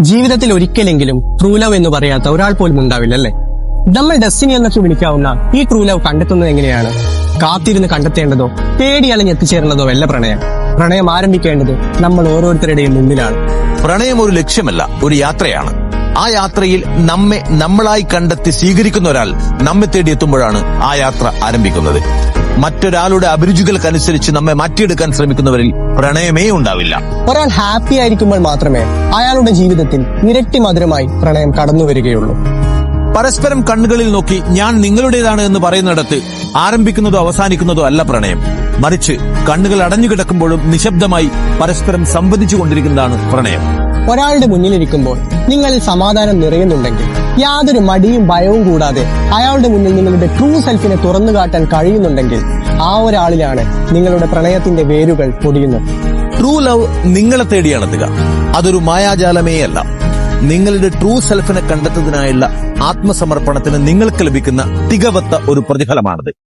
ജീവിതത്തിൽ ഒരിക്കലെങ്കിലും true love എന്ന് പറയാത്ത ഒരാൾ പോലും ഉണ്ടാവില്ലല്ലേ? നമ്മൾ ഡെസ്റ്റിനി എന്നൊക്കെ വിളിക്കാവുന്ന ഈ ട്രൂ ലവ് കണ്ടെത്തുന്നത് എങ്ങനെയാണ്? കാത്തിരുന്ന് കണ്ടെത്തേണ്ടതോ തേടി അലഞ്ഞ് എത്തിച്ചേർന്നതോ അല്ല പ്രണയം. പ്രണയം ആരംഭിക്കേണ്ടത് നമ്മൾ ഓരോരുത്തരുടെയും മുന്നിലാണ്. പ്രണയം ഒരു ലക്ഷ്യമല്ല, ഒരു യാത്രയാണ്. ആ യാത്രയിൽ നമ്മെ നമ്മളായി കണ്ടെത്തി സ്വീകരിക്കുന്ന ഒരാൾ നമ്മെ തേടി എത്തുമ്പോഴാണ് ആ യാത്ര ആരംഭിക്കുന്നത്. മറ്റൊരാളുടെ അഭിരുചികൾക്കനുസരിച്ച് നമ്മെ മാറ്റിയെടുക്കാൻ ശ്രമിക്കുന്നവരിൽ പ്രണയമേ ഉണ്ടാവില്ല. ഒരാൾ ഹാപ്പി ആയിരിക്കുമ്പോൾ മാത്രമേ അയാളുടെ ജീവിതത്തിൽ ഇരട്ടി മധുരമായി പ്രണയം കടന്നു വരികയുള്ളൂ. പരസ്പരം കണ്ണുകളിൽ നോക്കി ഞാൻ നിങ്ങളുടേതാണ് എന്ന് പറയുന്നിടത്ത് ആരംഭിക്കുന്നതോ അവസാനിക്കുന്നതോ അല്ല പ്രണയം. മറിച്ച് കണ്ണുകൾ അടഞ്ഞു കിടക്കുമ്പോഴും നിശബ്ദമായി പരസ്പരം സംവദിച്ചു കൊണ്ടിരിക്കുന്നതാണ് പ്രണയം. ഒരാളുടെ മുന്നിലിരിക്കുമ്പോൾ നിങ്ങളിൽ സമാധാനം നിറയുന്നുണ്ടെങ്കിൽ, യാതൊരു മടിയും ഭയവും കൂടാതെ അയാളുടെ മുന്നിൽ നിങ്ങളുടെ ട്രൂ സെൽഫിനെ തുറന്നു കാട്ടാൻ കഴിയുന്നുണ്ടെങ്കിൽ, ആ ഒരാളിലാണ് നിങ്ങളുടെ പ്രണയത്തിന്റെ വേരുകൾ പൊടിയുന്നത്. ട്രൂ ലവ് നിങ്ങളെ തേടിയാണെത്തുക. അതൊരു മായാജാലമേ അല്ല. നിങ്ങളുടെ ട്രൂ സെൽഫിനെ കണ്ടെത്തുന്നതിനായുള്ള ആത്മസമർപ്പണത്തിന് നിങ്ങൾക്ക് ലഭിക്കുന്ന തികവത്ത ഒരു പ്രതിഫലമാണത്.